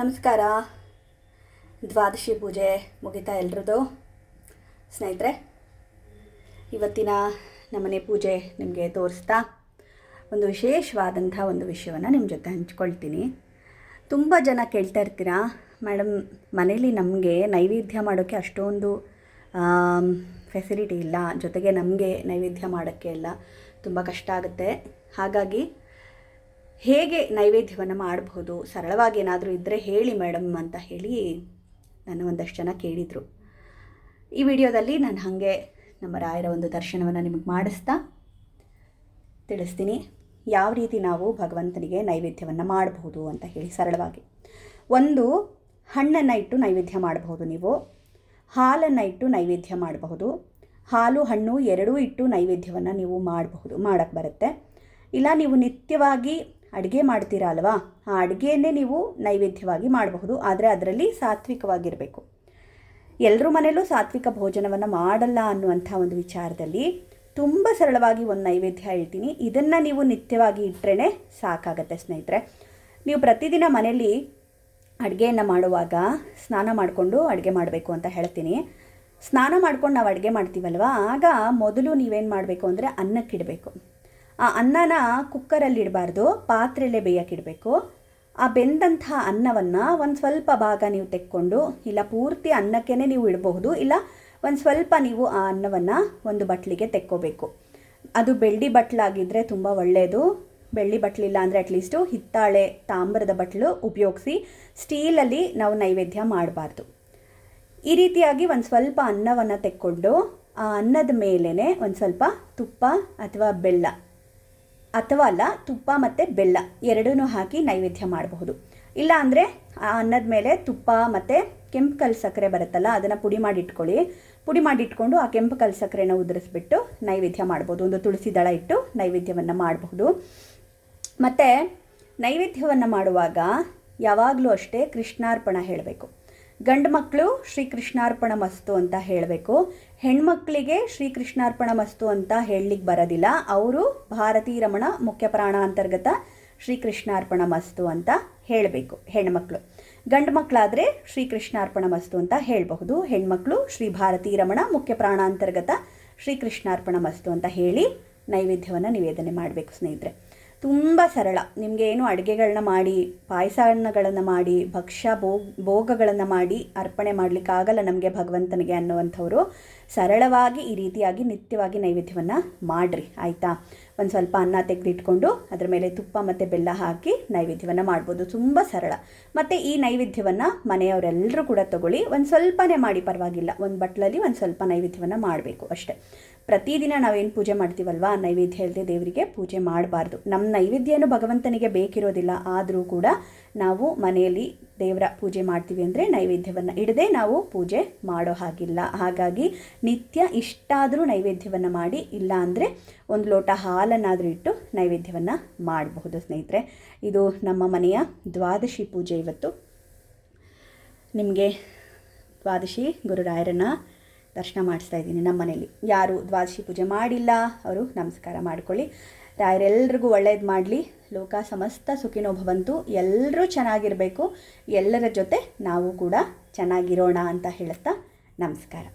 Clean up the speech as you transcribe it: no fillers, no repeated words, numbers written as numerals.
ನಮಸ್ಕಾರ. ದ್ವಾದಶಿ ಪೂಜೆ ಮುಗಿತಾ ಎಲ್ರದ್ದು ಸ್ನೇಹಿತರೆ. ಇವತ್ತಿನ ನಮ್ಮನೆ ಪೂಜೆ ನಿಮಗೆ ತೋರಿಸ್ತಾ ಒಂದು ವಿಶೇಷವಾದಂಥ ಒಂದು ವಿಷಯವನ್ನು ನಿಮ್ಮ ಜೊತೆ ಹಂಚ್ಕೊಳ್ತೀನಿ. ತುಂಬ ಜನ ಕೇಳ್ತಾ ಇರ್ತೀರಾ, ಮೇಡಮ್ ಮನೇಲಿ ನಮಗೆ ನೈವೇದ್ಯ ಮಾಡೋಕ್ಕೆ ಅಷ್ಟೊಂದು ಫೆಸಿಲಿಟಿ ಇಲ್ಲ, ಜೊತೆಗೆ ನಮಗೆ ನೈವೇದ್ಯ ಮಾಡೋಕ್ಕೆ ಎಲ್ಲ ತುಂಬ ಕಷ್ಟ ಆಗುತ್ತೆ. ಹಾಗಾಗಿ ಹೇಗೆ ನೈವೇದ್ಯವನ್ನು ಮಾಡಬಹುದು, ಸರಳವಾಗಿ ಏನಾದರೂ ಇದ್ದರೆ ಹೇಳಿ ಮೇಡಮ್ ಅಂತ ಹೇಳಿ ನಾನು ಒಂದಷ್ಟು ಜನ ಕೇಳಿದರು. ಈ ವಿಡಿಯೋದಲ್ಲಿ ನಾನು ಹಾಗೆ ನಮ್ಮ ರಾಯರ ಒಂದು ದರ್ಶನವನ್ನು ನಿಮಗೆ ಮಾಡಿಸ್ತಾ ತಿಳಿಸ್ತೀನಿ ಯಾವ ರೀತಿ ನಾವು ಭಗವಂತನಿಗೆ ನೈವೇದ್ಯವನ್ನು ಮಾಡಬಹುದು ಅಂತ ಹೇಳಿ ಸರಳವಾಗಿ. ಒಂದು ಹಣ್ಣನ್ನು ಇಟ್ಟು ನೈವೇದ್ಯ ಮಾಡಬಹುದು, ನೀವು ಹಾಲನ್ನು ಇಟ್ಟು ನೈವೇದ್ಯ ಮಾಡಬಹುದು, ಹಾಲು ಹಣ್ಣು ಎರಡೂ ಇಟ್ಟು ನೈವೇದ್ಯವನ್ನು ನೀವು ಮಾಡೋಕ್ಕೆ ಬರುತ್ತೆ. ಇಲ್ಲ ನೀವು ನಿತ್ಯವಾಗಿ ಅಡುಗೆ ಮಾಡ್ತೀರಾ ಅಲ್ವಾ, ಆ ಅಡುಗೆಯನ್ನೇ ನೀವು ನೈವೇದ್ಯವಾಗಿ ಮಾಡಬಹುದು, ಆದರೆ ಅದರಲ್ಲಿ ಸಾತ್ವಿಕವಾಗಿರಬೇಕು. ಎಲ್ಲರ ಮನೆಯಲ್ಲೂ ಸಾತ್ವಿಕ ಭೋಜನವನ್ನು ಮಾಡಲ್ಲ ಅನ್ನುವಂಥ ಒಂದು ವಿಚಾರದಲ್ಲಿ ತುಂಬ ಸರಳವಾಗಿ ಒಂದು ನೈವೇದ್ಯ ಹೇಳ್ತೀನಿ. ಇದನ್ನು ನೀವು ನಿತ್ಯವಾಗಿ ಇಟ್ಟರೆ ಸಾಕಾಗತ್ತೆ ಸ್ನೇಹಿತರೆ. ನೀವು ಪ್ರತಿದಿನ ಮನೆಯಲ್ಲಿ ಅಡುಗೆಯನ್ನು ಮಾಡುವಾಗ ಸ್ನಾನ ಮಾಡಿಕೊಂಡು ಅಡುಗೆ ಮಾಡಬೇಕು ಅಂತ ಹೇಳ್ತೀನಿ. ಸ್ನಾನ ಮಾಡ್ಕೊಂಡು ನಾವು ಅಡುಗೆ ಮಾಡ್ತೀವಲ್ವ, ಆಗ ಮೊದಲು ನೀವೇನು ಮಾಡಬೇಕು ಅಂದರೆ ಅನ್ನಕ್ಕಿಡಬೇಕು. ಆ ಅನ್ನನ ಕುಕ್ಕರಲ್ಲಿ ಇಡಬಾರ್ದು, ಪಾತ್ರೆಯಲ್ಲೇ ಬೇಯಕ್ಕಿಡಬೇಕು. ಆ ಬೆಂದಂಥ ಅನ್ನವನ್ನು ಒಂದು ಸ್ವಲ್ಪ ಭಾಗ ನೀವು ತೆಕ್ಕೊಂಡು, ಇಲ್ಲ ಪೂರ್ತಿ ಅನ್ನಕ್ಕೇ ನೀವು ಇಡಬಹುದು, ಇಲ್ಲ ಒಂದು ಸ್ವಲ್ಪ ನೀವು ಆ ಅನ್ನವನ್ನು ಒಂದು ಬಟ್ಲಿಗೆ ತೆಕ್ಕೋಬೇಕು. ಅದು ಬೆಳ್ಳಿ ಬಟ್ಲಾಗಿದ್ದರೆ ತುಂಬ ಒಳ್ಳೆಯದು. ಬೆಳ್ಳಿ ಬಟ್ಲಿಲ್ಲ ಅಂದರೆ ಅಟ್ಲೀಸ್ಟು ಹಿತ್ತಾಳೆ ತಾಮ್ರದ ಬಟ್ಲು ಉಪಯೋಗಿಸಿ. ಸ್ಟೀಲಲ್ಲಿ ನಾವು ನೈವೇದ್ಯ ಮಾಡಬಾರ್ದು. ಈ ರೀತಿಯಾಗಿ ಒಂದು ಸ್ವಲ್ಪ ಅನ್ನವನ್ನು ತೆಕ್ಕೊಂಡು ಆ ಅನ್ನದ ಮೇಲೇ ಒಂದು ಸ್ವಲ್ಪ ತುಪ್ಪ ಅಥವಾ ಬೆಲ್ಲ, ಅಥವಾ ಅಲ್ಲ ತುಪ್ಪ ಮತ್ತು ಬೆಲ್ಲ ಎರಡೂ ಹಾಕಿ ನೈವೇದ್ಯ ಮಾಡಬಹುದು. ಇಲ್ಲ ಅಂದರೆ ಆ ಅನ್ನದ ಮೇಲೆ ತುಪ್ಪ ಮತ್ತು ಕೆಂಪು ಕಲ್ಲು ಸಕ್ಕರೆ ಬರುತ್ತಲ್ಲ, ಅದನ್ನು ಪುಡಿ ಮಾಡಿಟ್ಕೊಂಡು ಆ ಕೆಂಪು ಕಲ್ಲು ಸಕ್ಕರೆನ ಉದುರಿಸ್ಬಿಟ್ಟು ನೈವೇದ್ಯ ಮಾಡ್ಬೋದು. ಒಂದು ತುಳಸಿ ದಳ ಇಟ್ಟು ನೈವೇದ್ಯವನ್ನು ಮಾಡಬಹುದು. ಮತ್ತು ನೈವೇದ್ಯವನ್ನು ಮಾಡುವಾಗ ಯಾವಾಗಲೂ ಅಷ್ಟೇ ಕೃಷ್ಣಾರ್ಪಣ ಹೇಳಬೇಕು. ಗಂಡು ಮಕ್ಕಳು ಶ್ರೀಕೃಷ್ಣಾರ್ಪಣ ಮಸ್ತು ಅಂತ ಹೇಳಬೇಕು. ಹೆಣ್ಮಕ್ಳಿಗೆ ಶ್ರೀಕೃಷ್ಣಾರ್ಪಣ ಮಸ್ತು ಅಂತ ಹೇಳಲಿಕ್ಕೆ ಬರೋದಿಲ್ಲ. ಅವರು ಭಾರತೀ ರಮಣ ಮುಖ್ಯ ಪ್ರಾಣ ಅಂತರ್ಗತ ಶ್ರೀಕೃಷ್ಣಾರ್ಪಣ ಮಸ್ತು ಅಂತ ಹೇಳಬೇಕು ಹೆಣ್ಮಕ್ಳು. ಗಂಡು ಮಕ್ಕಳಾದರೆ ಶ್ರೀಕೃಷ್ಣಾರ್ಪಣ ಮಸ್ತು ಅಂತ ಹೇಳಬಹುದು. ಹೆಣ್ಮಕ್ಳು ಶ್ರೀ ಭಾರತೀ ರಮಣ ಮುಖ್ಯ ಪ್ರಾಣ ಅಂತರ್ಗತ ಶ್ರೀಕೃಷ್ಣಾರ್ಪಣ ಮಸ್ತು ಅಂತ ಹೇಳಿ ನೈವೇದ್ಯವನ್ನು ನಿವೇದನೆ ಮಾಡಬೇಕು ಸ್ನೇಹಿತರೆ. ತುಂಬ ಸರಳ. ನಿಮಗೆ ಏನು ಅಡುಗೆಗಳನ್ನ ಮಾಡಿ, ಪಾಯಸಗಳನ್ನು ಮಾಡಿ, ಭಕ್ಷ್ಯ ಭೋಗಗಳನ್ನು ಮಾಡಿ ಅರ್ಪಣೆ ಮಾಡಲಿಕ್ಕಾಗಲ್ಲ ನಮಗೆ ಭಗವಂತನಿಗೆ ಅನ್ನುವಂಥವ್ರು ಸರಳವಾಗಿ ಈ ರೀತಿಯಾಗಿ ನಿತ್ಯವಾಗಿ ನೈವೇದ್ಯವನ್ನು ಮಾಡಿರಿ, ಆಯಿತಾ. ಒಂದು ಸ್ವಲ್ಪ ಅನ್ನ ತೆಗೆದಿಟ್ಕೊಂಡು ಅದರ ಮೇಲೆ ತುಪ್ಪ ಮತ್ತು ಬೆಲ್ಲ ಹಾಕಿ ನೈವೇದ್ಯವನ್ನು ಮಾಡ್ಬೋದು. ತುಂಬ ಸರಳ. ಮತ್ತು ಈ ನೈವೇದ್ಯವನ್ನು ಮನೆಯವರೆಲ್ಲರೂ ಕೂಡ ತಗೊಳ್ಳಿ. ಒಂದು ಸ್ವಲ್ಪನೇ ಮಾಡಿ, ಪರವಾಗಿಲ್ಲ. ಒಂದು ಬಟ್ಲಲ್ಲಿ ಒಂದು ಸ್ವಲ್ಪ ನೈವೇದ್ಯವನ್ನು ಮಾಡಬೇಕು ಅಷ್ಟೇ. ಪ್ರತಿದಿನ ನಾವೇನು ಪೂಜೆ ಮಾಡ್ತೀವಲ್ವ, ನೈವೇದ್ಯ ಹೇಳದೆ ದೇವರಿಗೆ ಪೂಜೆ ಮಾಡಬಾರ್ದು. ನಮ್ಮ ನೈವೇದ್ಯನೂ ಭಗವಂತನಿಗೆ ಬೇಕಿರೋದಿಲ್ಲ, ಆದರೂ ಕೂಡ ನಾವು ಮನೆಯಲ್ಲಿ ದೇವರ ಪೂಜೆ ಮಾಡ್ತೀವಿ ಅಂದರೆ ನೈವೇದ್ಯವನ್ನು ಇಡದೆ ನಾವು ಪೂಜೆ ಮಾಡೋ ಹಾಗಿಲ್ಲ. ಹಾಗಾಗಿ ನಿತ್ಯ ಇಷ್ಟಾದರೂ ನೈವೇದ್ಯವನ್ನು ಮಾಡಿ, ಇಲ್ಲ ಅಂದರೆ ಒಂದು ಲೋಟ ಹಾಲನ್ನಾದರೂ ಇಟ್ಟು ನೈವೇದ್ಯವನ್ನು ಮಾಡಬಹುದು ಸ್ನೇಹಿತರೆ. ಇದು ನಮ್ಮ ಮನೆಯ ದ್ವಾದಶಿ ಪೂಜೆ. ಇವತ್ತು ನಿಮಗೆ ದ್ವಾದಶಿ ಗುರುರಾಯರನ್ನು ದರ್ಶನ ಮಾಡಿಸ್ತಾ ಇದ್ದೀನಿ. ನಮ್ಮ ಮನೇಲಿ ಯಾರು ದ್ವಾದಶಿ ಪೂಜೆ ಮಾಡಿಲ್ಲ ಅವರು ನಮಸ್ಕಾರ ಮಾಡ್ಕೊಳ್ಳಿ. ರಾಯರೆಲ್ರಿಗೂ ಒಳ್ಳೇದು ಮಾಡಲಿ. ಲೋಕ ಸಮಸ್ತ ಸುಖಿನೋ ಭವಂತು. ಎಲ್ಲರೂ ಚೆನ್ನಾಗಿರಬೇಕು, ಎಲ್ಲರ ಜೊತೆ ನಾವು ಕೂಡ ಚೆನ್ನಾಗಿರೋಣ ಅಂತ ಹೇಳ್ತಾ ನಮಸ್ಕಾರ.